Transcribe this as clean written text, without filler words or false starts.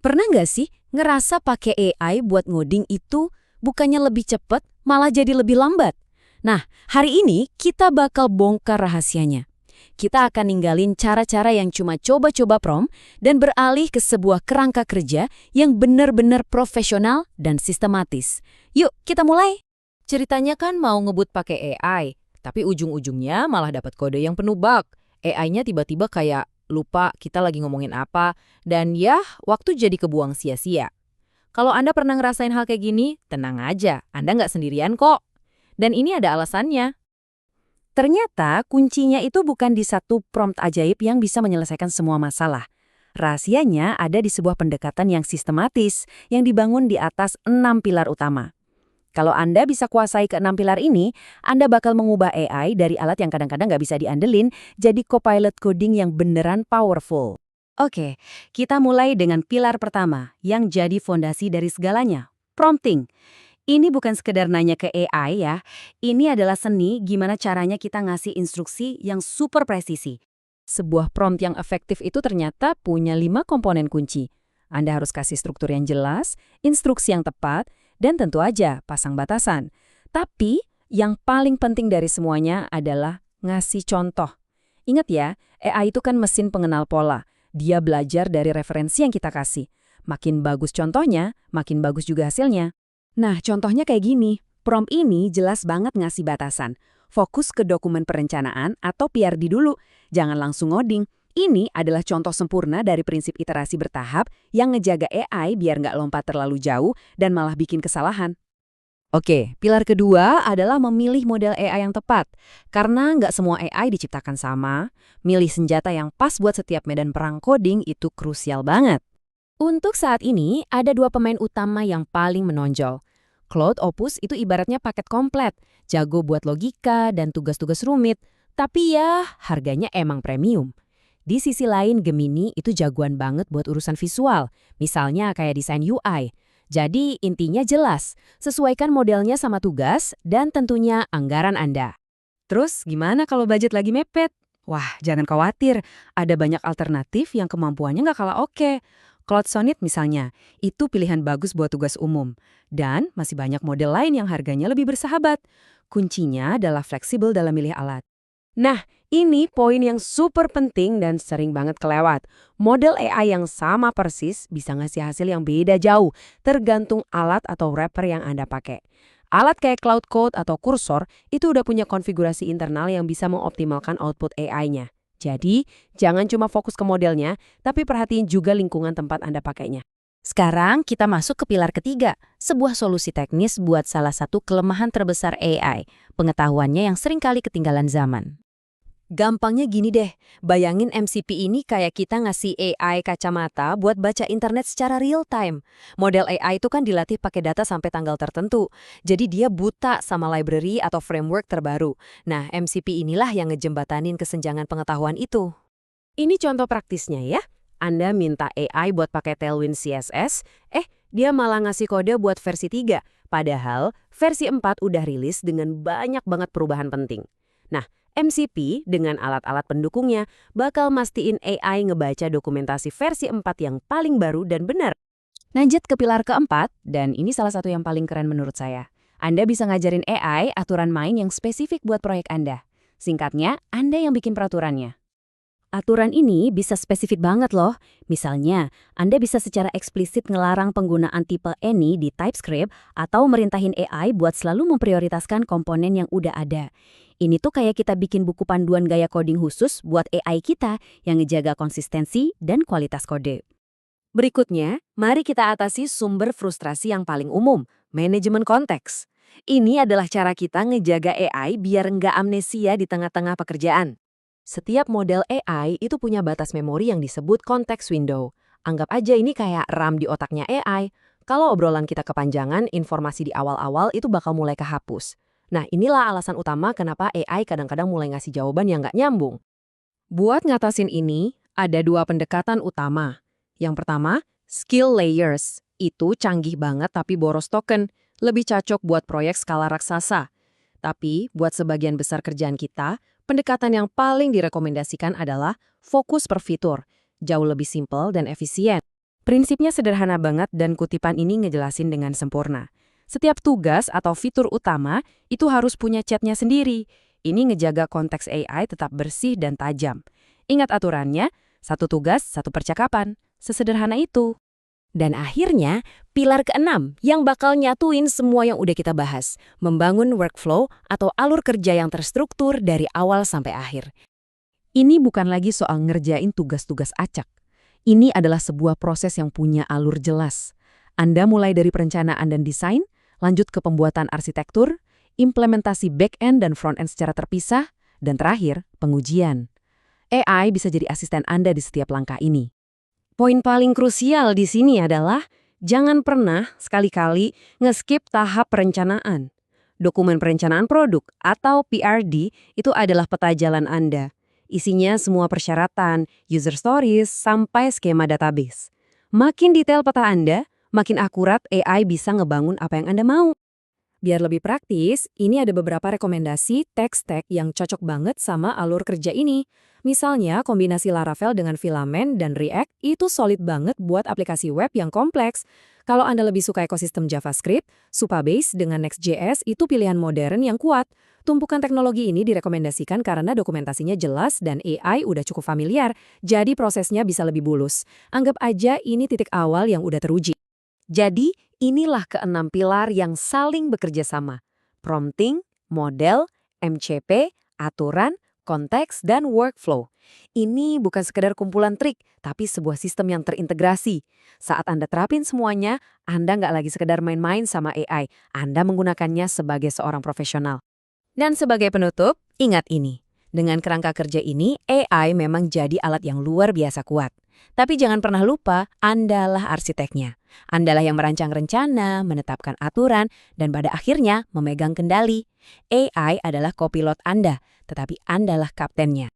Pernah nggak sih ngerasa pakai AI buat ngoding itu bukannya lebih cepat, malah jadi lebih lambat? Nah, hari ini kita bakal bongkar rahasianya. Kita akan ninggalin cara-cara yang cuma coba-coba prompt dan beralih ke sebuah kerangka kerja yang benar-benar profesional dan sistematis. Yuk, kita mulai. Ceritanya kan mau ngebut pakai AI, tapi ujung-ujungnya malah dapat kode yang penuh bug. AI-nya tiba-tiba kayak lupa kita lagi ngomongin apa, dan ya, waktu jadi kebuang sia-sia. Kalau Anda pernah ngerasain hal kayak gini, tenang aja, Anda nggak sendirian kok. Dan ini ada alasannya. Ternyata kuncinya itu bukan di satu prompt ajaib yang bisa menyelesaikan semua masalah. Rahasianya ada di sebuah pendekatan yang sistematis yang dibangun di atas 6 pilar utama. Kalau Anda bisa kuasai ke-6 pilar ini, Anda bakal mengubah AI dari alat yang kadang-kadang nggak bisa diandelin jadi copilot coding yang beneran powerful. Oke, kita mulai dengan pilar pertama yang jadi fondasi dari segalanya, prompting. Ini bukan sekedar nanya ke AI ya, ini adalah seni gimana caranya kita ngasih instruksi yang super presisi. Sebuah prompt yang efektif itu ternyata punya 5 komponen kunci. Anda harus kasih struktur yang jelas, instruksi yang tepat, dan tentu aja pasang batasan. Tapi yang paling penting dari semuanya adalah ngasih contoh. Ingat ya, AI itu kan mesin pengenal pola. Dia belajar dari referensi yang kita kasih. Makin bagus contohnya, makin bagus juga hasilnya. Nah, contohnya kayak gini. Prompt ini jelas banget ngasih batasan. Fokus ke dokumen perencanaan atau PRD dulu. Jangan langsung ngoding. Ini adalah contoh sempurna dari prinsip iterasi bertahap yang ngejaga AI biar nggak lompat terlalu jauh dan malah bikin kesalahan. Oke, pilar kedua adalah memilih model AI yang tepat. Karena nggak semua AI diciptakan sama, milih senjata yang pas buat setiap medan perang coding itu krusial banget. Untuk saat ini, ada 2 pemain utama yang paling menonjol. Claude Opus itu ibaratnya paket komplit, jago buat logika dan tugas-tugas rumit, tapi ya harganya emang premium. Di sisi lain, Gemini itu jagoan banget buat urusan visual, misalnya kayak desain UI. Jadi intinya jelas, sesuaikan modelnya sama tugas dan tentunya anggaran Anda. Terus gimana kalau budget lagi mepet? Wah, jangan khawatir. Ada banyak alternatif yang kemampuannya nggak kalah oke. Cloud Sonnet misalnya, itu pilihan bagus buat tugas umum. Dan masih banyak model lain yang harganya lebih bersahabat. Kuncinya adalah fleksibel dalam milih alat. Nah, ini poin yang super penting dan sering banget kelewat. Model AI yang sama persis bisa ngasih hasil yang beda jauh, tergantung alat atau wrapper yang Anda pakai. Alat kayak Cloud Code atau Cursor itu udah punya konfigurasi internal yang bisa mengoptimalkan output AI-nya. Jadi, jangan cuma fokus ke modelnya, tapi perhatiin juga lingkungan tempat Anda pakainya. Sekarang kita masuk ke pilar ketiga, sebuah solusi teknis buat salah satu kelemahan terbesar AI, pengetahuannya yang seringkali ketinggalan zaman. Gampangnya gini deh, bayangin MCP ini kayak kita ngasih AI kacamata buat baca internet secara real time. Model AI itu kan dilatih pakai data sampai tanggal tertentu, jadi dia buta sama library atau framework terbaru. Nah, MCP inilah yang ngejembatanin kesenjangan pengetahuan itu. Ini contoh praktisnya ya. Anda minta AI buat pakai Tailwind CSS, dia malah ngasih kode buat versi 3, padahal versi 4 udah rilis dengan banyak banget perubahan penting. Nah, MCP dengan alat-alat pendukungnya bakal mastiin AI ngebaca dokumentasi versi 4 yang paling baru dan benar. Lanjut ke pilar keempat, dan ini salah satu yang paling keren menurut saya. Anda bisa ngajarin AI aturan main yang spesifik buat proyek Anda. Singkatnya, Anda yang bikin peraturannya. Aturan ini bisa spesifik banget loh. Misalnya, Anda bisa secara eksplisit ngelarang penggunaan tipe any di TypeScript atau merintahin AI buat selalu memprioritaskan komponen yang udah ada. Ini tuh kayak kita bikin buku panduan gaya coding khusus buat AI kita yang ngejaga konsistensi dan kualitas kode. Berikutnya, mari kita atasi sumber frustrasi yang paling umum, manajemen konteks. Ini adalah cara kita ngejaga AI biar nggak amnesia di tengah-tengah pekerjaan. Setiap model AI itu punya batas memori yang disebut context window. Anggap aja ini kayak RAM di otaknya AI. Kalau obrolan kita kepanjangan, informasi di awal-awal itu bakal mulai kehapus. Nah, inilah alasan utama kenapa AI kadang-kadang mulai ngasih jawaban yang nggak nyambung. Buat ngatasin ini, ada 2 pendekatan utama. Yang pertama, skill layers. Itu canggih banget tapi boros token. Lebih cocok buat proyek skala raksasa. Tapi, buat sebagian besar kerjaan kita, pendekatan yang paling direkomendasikan adalah fokus per fitur, jauh lebih simpel dan efisien. Prinsipnya sederhana banget dan kutipan ini ngejelasin dengan sempurna. Setiap tugas atau fitur utama itu harus punya chatnya sendiri. Ini ngejaga konteks AI tetap bersih dan tajam. Ingat aturannya, satu tugas, satu percakapan. Sesederhana itu. Dan akhirnya, pilar keenam yang bakal nyatuin semua yang udah kita bahas, membangun workflow atau alur kerja yang terstruktur dari awal sampai akhir. Ini bukan lagi soal ngerjain tugas-tugas acak. Ini adalah sebuah proses yang punya alur jelas. Anda mulai dari perencanaan dan desain, lanjut ke pembuatan arsitektur, implementasi back-end dan front-end secara terpisah, dan terakhir, pengujian. AI bisa jadi asisten Anda di setiap langkah ini. Poin paling krusial di sini adalah jangan pernah sekali-kali nge-skip tahap perencanaan. Dokumen perencanaan produk atau PRD itu adalah peta jalan Anda. Isinya semua persyaratan, user stories, sampai skema database. Makin detail peta Anda, makin akurat AI bisa ngebangun apa yang Anda mau. Biar lebih praktis, ini ada beberapa rekomendasi tech stack yang cocok banget sama alur kerja ini. Misalnya, kombinasi Laravel dengan Filament dan React itu solid banget buat aplikasi web yang kompleks. Kalau Anda lebih suka ekosistem JavaScript, Supabase dengan Next.js itu pilihan modern yang kuat. Tumpukan teknologi ini direkomendasikan karena dokumentasinya jelas dan AI udah cukup familiar, jadi prosesnya bisa lebih bulus. Anggap aja ini titik awal yang udah teruji. Jadi, inilah keenam pilar yang saling bekerja sama. Prompting, model, MCP, aturan, konteks, dan workflow. Ini bukan sekedar kumpulan trik, tapi sebuah sistem yang terintegrasi. Saat Anda terapin semuanya, Anda nggak lagi sekedar main-main sama AI. Anda menggunakannya sebagai seorang profesional. Dan sebagai penutup, ingat ini. Dengan kerangka kerja ini, AI memang jadi alat yang luar biasa kuat. Tapi jangan pernah lupa, Andalah arsiteknya. Andalah yang merancang rencana, menetapkan aturan, dan pada akhirnya memegang kendali. AI adalah kopilot Anda, tetapi Andalah kaptennya.